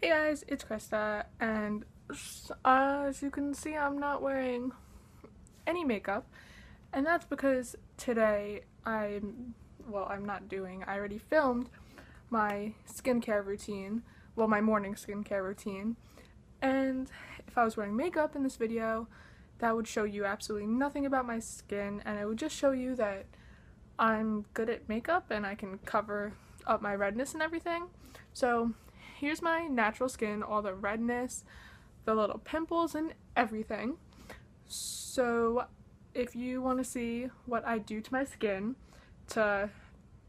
Hey guys, it's Krista, and as you can see, I'm not wearing any makeup, and that's because today I'm not doing, I already filmed my skincare routine, well, my morning skincare routine, and if I was wearing makeup in this video, that would show you absolutely nothing about my skin, and it would just show you that I'm good at makeup and I can cover up my redness and everything. So here's my natural skin, all the redness, the little pimples and everything. So if you want to see what I do to my skin to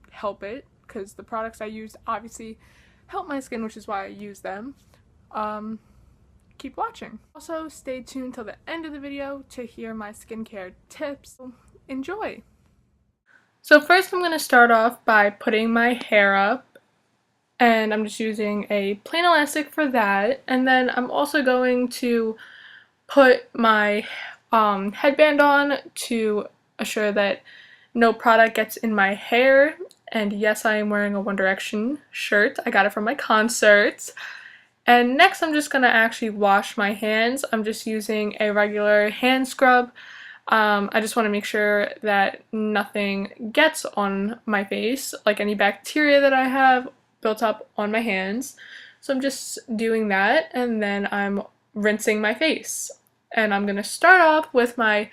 help it, because the products I use obviously help my skin, which is why I use them, keep watching. Also, stay tuned till the end of the video to hear my skincare tips. Enjoy! So first I'm going to start off by putting my hair up, and I'm just using a plain elastic for that, and then I'm also going to put my headband on to assure that no product gets in my hair. And yes, I am wearing a One Direction shirt. I got it from my concerts. And next I'm just going to actually wash my hands. I'm just using a regular hand scrub. I just want to make sure that nothing gets on my face, like any bacteria that I have built up on my hands. So I'm just doing that, and then I'm rinsing my face. And I'm going to start off with my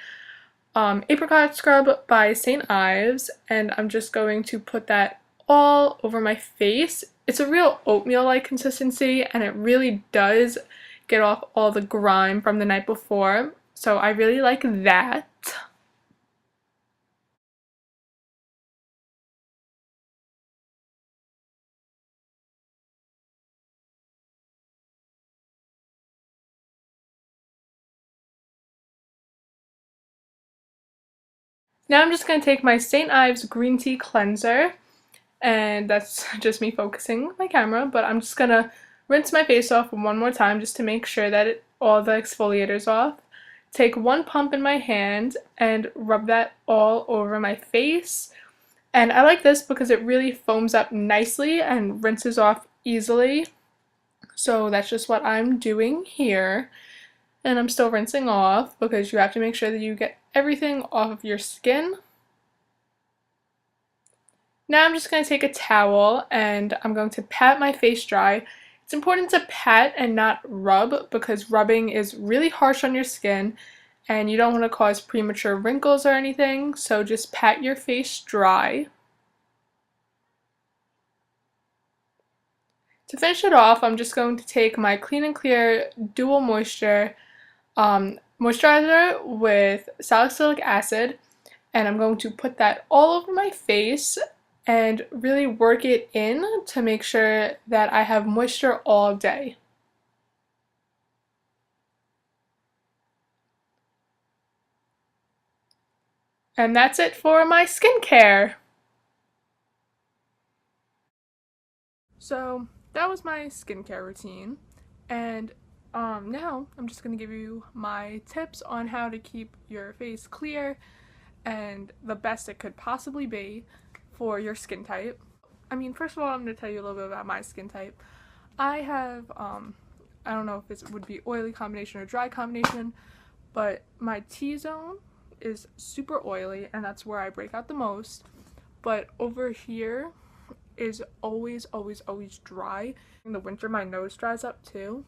apricot scrub by St. Ives, and I'm just going to put that all over my face. It's a real oatmeal-like consistency, and it really does get off all the grime from the night before. So I really like that. Now I'm just going to take my St. Ives Green Tea Cleanser, and that's just me focusing my camera, but I'm just going to rinse my face off one more time just to make sure that all the exfoliator's off. Take one pump in my hand and rub that all over my face. And I like this because it really foams up nicely and rinses off easily. So that's just what I'm doing here. And I'm still rinsing off because you have to make sure that you get everything off of your skin. Now I'm just going to take a towel and I'm going to pat my face dry. It's important to pat and not rub because rubbing is really harsh on your skin and you don't want to cause premature wrinkles or anything, so just pat your face dry. To finish it off, I'm just going to take my Clean & Clear Dual Moisture moisturizer with salicylic acid, and I'm going to put that all over my face and really work it in to make sure that I have moisture all day. And that's it for my skincare. So that was my skincare routine, and now I'm just going to give you my tips on how to keep your face clear and the best it could possibly be for your skin type. First of all, I'm going to tell you a little bit about my skin type. I have, I don't know if it would be oily combination or dry combination, but my T-zone is super oily, and that's where I break out the most. But over here is always dry. In the winter, my nose dries up too.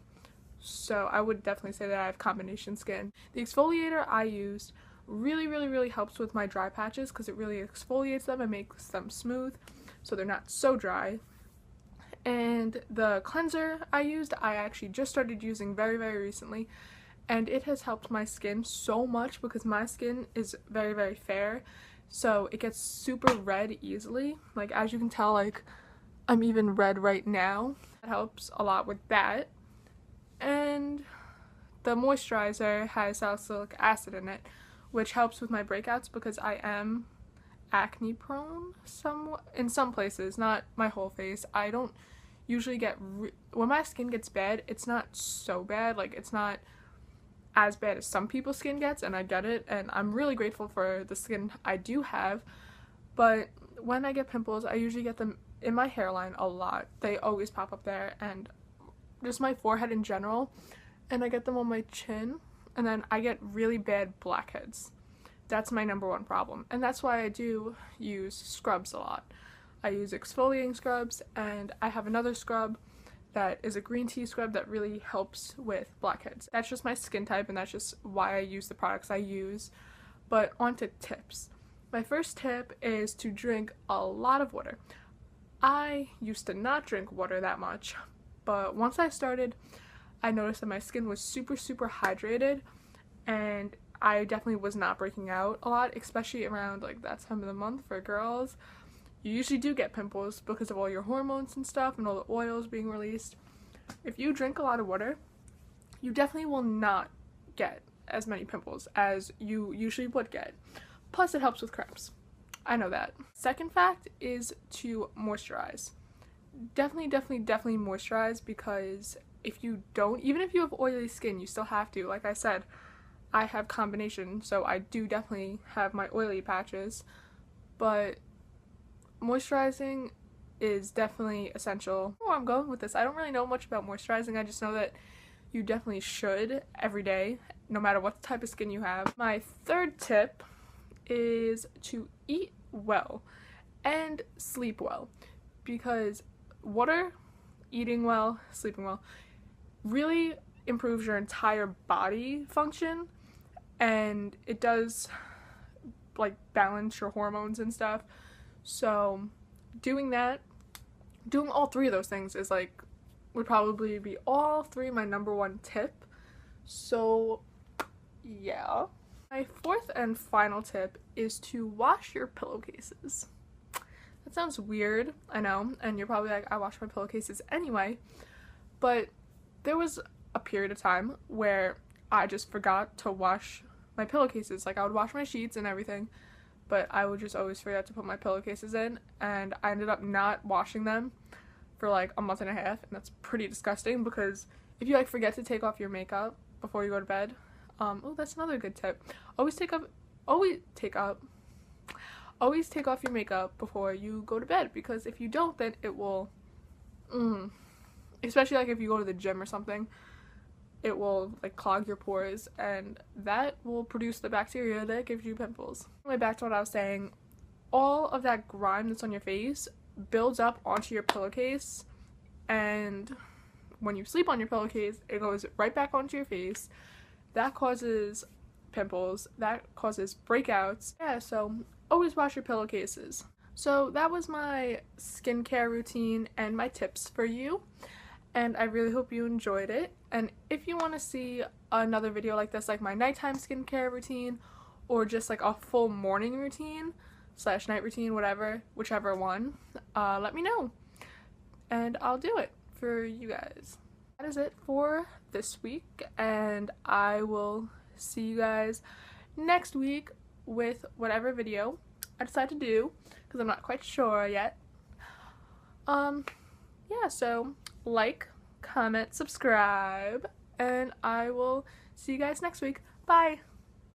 So I would definitely say that I have combination skin. The exfoliator I used really helps with my dry patches because it really exfoliates them and makes them smooth so they're not so dry. And the cleanser I used, I actually just started using very recently, and it has helped my skin so much because my skin is very fair, so it gets super red easily. Like, as you can tell, like, I'm even red right now. It helps a lot with that. And the moisturizer has salicylic acid in it, which helps with my breakouts because I am acne prone in some places, not my whole face. I don't usually get when my skin gets bad, it's not so bad. Like, it's not as bad as some people's skin gets, and I get it, and I'm really grateful for the skin I do have. But when I get pimples, I usually get them in my hairline a lot. They always pop up there, and just my forehead in general, and I get them on my chin, and then I get really bad blackheads. That's my number one problem, and that's why I do use scrubs a lot. I use exfoliating scrubs, and I have another scrub that is a green tea scrub that really helps with blackheads. That's just my skin type, and that's just why I use the products I use. But on to tips. My first tip is to drink a lot of water. I used to not drink water that much, but once I started, I noticed that my skin was super hydrated, and I definitely was not breaking out a lot, especially around like that time of the month for girls. You usually do get pimples because of all your hormones and stuff and all the oils being released. If you drink a lot of water, you definitely will not get as many pimples as you usually would get. Plus, it helps with cramps. I know that. Second fact is to moisturize. Definitely moisturize, because if you don't, even if you have oily skin, you still have to. Like I said, I have combination, so I do definitely have my oily patches, but moisturizing is definitely essential. Where I'm going with this, I don't really know much about moisturizing. I just know that you definitely should every day, no matter what type of skin you have. My third tip is to eat well and sleep well, because water, eating well, sleeping well really improves your entire body function, and it does like balance your hormones and stuff. So doing all three of those things is like, would probably be all three my number one tip. So yeah. My fourth and final tip is to wash your pillowcases. That sounds weird, I know, and you're probably like, I wash my pillowcases anyway, but there was a period of time where I just forgot to wash my pillowcases. Like, I would wash my sheets and everything, but I would just always forget to put my pillowcases in, and I ended up not washing them for like a month and a half, and that's pretty disgusting, because if you like forget to take off your makeup before you go to bed, oh, that's another good tip. Always take off your makeup before you go to bed, because if you don't, then it will, especially like if you go to the gym or something, it will like clog your pores, and that will produce the bacteria that gives you pimples. Anyway, back to what I was saying, all of that grime that's on your face builds up onto your pillowcase, and when you sleep on your pillowcase, it goes right back onto your face. That causes pimples, that causes breakouts. Yeah, so always wash your pillowcases. So that was my skincare routine and my tips for you, and I really hope you enjoyed it. And if you want to see another video like this, like my nighttime skincare routine, or just like a full morning routine / night routine, whichever one, let me know, and I'll do it for you guys. That is it for this week, and I will see you guys next week with whatever video I decide to do, because I'm not quite sure yet. Yeah, so like, comment, subscribe, and I will see you guys next week. Bye!